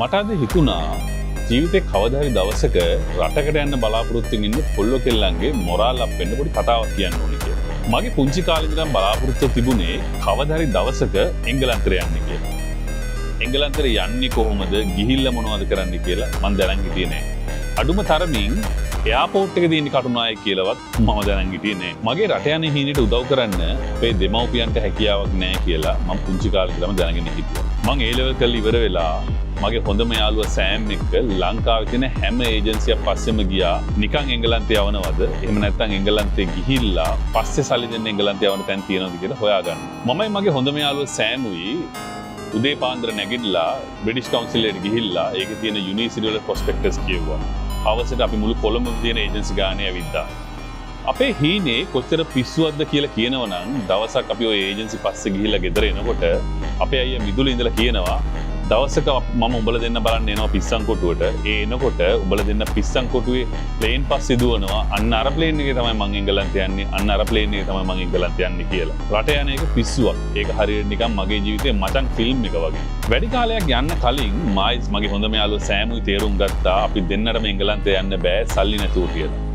මට අද හිතුණා ජීවිතේ කවදා හරි දවසක රටකට යන්න බලාපොරොත්තු වෙන පොල්ලෝ කෙල්ලන්ගේ මොරාල් අප් වෙන්න පොඩි කතාවක් කියන්න ඕනේ කියලා. මගේ පුංචි කාලේ ඉඳන් බලාපොරොත්තු තිබුණේ කවදා හරි දවසක එංගලන්තෙට යන්න කියලා. එංගලන්තෙට යන්නේ කොහොමද? ගිහිල්ලා මොනවද කරන්න කියලා මම දැනන් හිටියේ නෑ. අඩුම තරමින් එයාපෝට් එකේ තියෙන කටුනායක කියලාවත් මම දැනන් හිටියේ නෑ. මගේ රට යන හීනෙට උදව් කරන්න අපේ දෙමව්පියන්ට හැකියාවක් නෑ කියලා මම පුංචි කාලේ ඉඳන්ම දැනගෙන හිටියා. මම A level කරලා ඉවර වෙලා මගේ හොඳම යාළුවා සෑම් එක්ක ලංකාවේ තියෙන හැම ඒජන්සියක් පස්සෙම ගියා. නිකන් එංගලන්තේ යවනවද? එහෙම නැත්නම් එංගලන්තේ ගිහිල්ලා පස්සේ සල්ලි දෙන්න එංගලන්තේ යවන තැන් තියෙනවද කියලා හොයාගන්න. මමයි මගේ හොඳම යාළුවා සෑම්ුයි උදේ පාන්දර නැගිටලා බ්‍රිටිෂ් කවුන්සිල් එකට ගිහිල්ලා ඒකේ තියෙන යුනිවර්සිටි වල ප්‍රොස්පෙක්ටස් කියවුවා. හවසට අපි මුළු කොළඹ තියෙන ඒජන්සි ගානේ ඇවිද්දා. අපේ හීනේ කොච්චර පිස්සුවක්ද කියලා කියනවනම් දවසක් අපි ওই ඒජන්සි පස්සේ ගිහිල්ලා ගෙදර එනකොට අපේ අයියා මිදුල ඉඳලා කියනවා දවසක මම උඹලා දෙන්න බලන්න එනවා පිස්සන් කොටුවට. ඒ එනකොට උඹලා දෙන්න පිස්සන් කොටුවේ ප්ලේන් පස්සේ දුවනවා. අන්න අර ප්ලේන් එකේ තමයි මං එංගලන්තේ යන්නේ. අන්න අර ප්ලේන් එකේ තමයි මං එංගලන්තේ යන්නේ කියලා. රට යන එක පිස්සුවක්. ඒක හරියට නිකන් මගේ ජීවිතේ මචං ෆිල්ම් එක වගේ. වැඩි කාලයක් යන්න කලින් මායිස් මගේ හොඳම යාළුවා සෑමුයි තේරුම් ගත්තා අපි දෙන්නටම එංගලන්තේ යන්න බෑ සල්ලි නැතුව කියලා.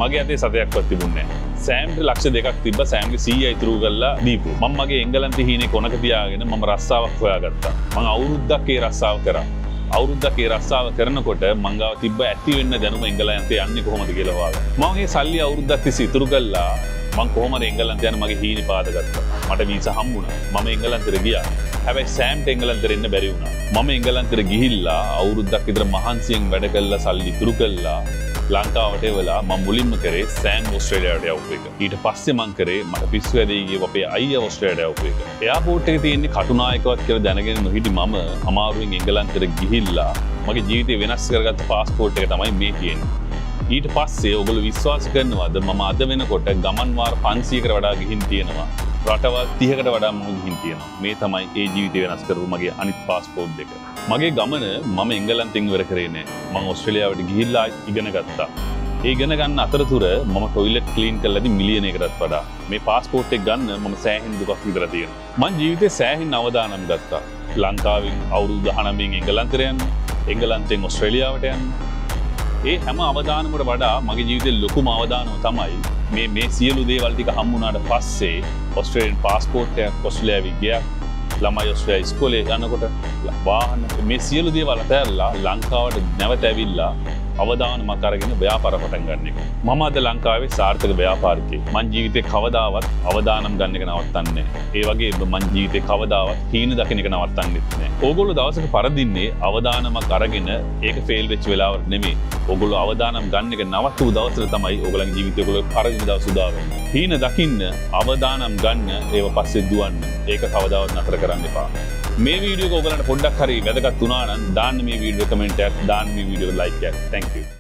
මගේ අතේ සතයක්වත් තිබුණේ නැහැ. සෑම්ට ලක්ෂ 2ක් තිබ්බ සෑම්ගේ 100 ඉතුරු කරලා දීපු. මම මගේ එංගලන්තේ හීනේ කොනක තියාගෙන මම රස්සාවක් හොයාගත්තා. මම අවුරුද්දක් ඒ රස්සාව කරා. අවුරුද්දක් ඒ රස්සාව කරනකොට මං ගාව තිබ්බ ඇති වෙන්න දැනුම එංගලන්තේ යන්නේ කොහොමද කියලා හොයාගත්තා. මම මේ සල්ලි අවුරුද්දක් තිස්සේ ඉතුරු කළා. මං කොහොමද එංගලන්තේ යන මගේ හීනේ පාදගත්තා. මට වීසා හම්බුණා. මම එංගලන්තෙට ගියා. හැබැයි සෑම්ට එංගලන්තෙට එන්න බැරි වුණා. මම එංගලන්තෙට ගිහිල්ලා අවුරුද්දක් විතර මහන්සියෙන් වැඩ කළා සල්ලි ඉතුරු කළා. ලංකාවට වෙලා මම මුලින්ම කරේ සෑම් ඕස්ට්‍රේලියාවට යවපු එක. ඊට පස්සේ මං කරේ මට පිස්සු ඇදේ ගියේ අපේ අයියා ඕස්ට්‍රේලියාවට යවපු එක. එයාපෝට් එකේ තියෙන කටුනායකවත් කියලා දැනගෙන නොහිටි මම අමාරුවෙන් එංගලන්තෙට ගිහිල්ලා මගේ ජීවිතේ වෙනස් කරගත්ත පාස්පෝර්ට් එක තමයි මේ තියෙන්නේ. ඊට පස්සේ ඔයගොල්ලෝ විශ්වාස කරනවද මම අද වෙනකොට ගමන් වාර 500කට වඩා ගිහින් තියෙනවා. රටවල් 30කට වඩා මම ගිහින් තියෙනවා. මේ තමයි ඒ ජීවිතේ වෙනස් කරපු මගේ අනිත් පාස්පෝර්ට් එක. මගේ ගමන මම එංගලන්තෙන් ඉවර කරේ නෑ. මම ඕස්ට්‍රේලියාවට ගිහිල්ලා ඉගෙන ගත්තා. ඒ ඉගෙන ගන්න අතරතුර මම টয়ලට් ක්ලීන් කළාදී මිලියන එකකටත් වඩා. මේ පාස්පෝර්ට් එක ගන්න මම සෑහෙන දුකක් විඳලා තියෙනවා. මම ජීවිතේ සෑහෙන අවදානම් ගත්තා. ලංකාවෙන් අවුරුදු 19න් එංගලන්තෙට යන්න, එංගලන්තෙන් ඕස්ට්‍රේලියාවට යන්න. ඒ හැම අවදානමකට වඩා මගේ ජීවිතේ ලොකුම අවදානම තමයි මේ සියලු දේවල් ටික හම්බුනාට පස්සේ ඕස්ට්‍රේලියානු පාස්පෝර්ට් එකක්, ඕස්ට්‍රේලියාවේ ගියක්, ළමයි ඕස්ට්‍රේලියා ඉස්කෝලේ යනකොට වාහන මේ සියලු දේවල් අතහැරලා ලංකාවට නැවත ඇවිල්ලා අවදානමක් අරගෙන ව්‍යාපාර පටන් ගන්න එක. මම අද ලංකාවේ සාර්ථක ව්‍යාපාරිකයෙක්. මං ජීවිතේ කවදාවත් අවදානම් ගන්න එක නවත්තන්නේ නැහැ. ඒ වගේම මං ජීවිතේ කවදාවත් හීන දකින්න එක නවත්තන්නෙත් නැහැ. ඕගොල්ලෝ දවසක පරදින්නේ අවදානමක් අරගෙන ඒක ෆේල් වෙච්ච වෙලාවට නෙමෙයි. ඕගොල්ලෝ අවදානම් ගන්න එක නවත්තපු දවසට තමයි ඕගොල්ලන්ගේ ජීවිතේ ඕගොල්ලෝ පරදින දවස් උදා වෙන්නේ. හීන දකින්න අවදානම් ගන්න ඒව පස්සේ දුවන්න. ඒක කවදාවත් නතර කරන්න එපා. මේ වීඩියෝ එක ඔයගලන්ට පොඩ්ඩක් හරි වැදගත් වුණා නම් දාන්න මේ වීඩියෝ කමෙන්ට් එකක් දාන්න මේ වීඩියෝ එක ලයික් එකක්. Thank you.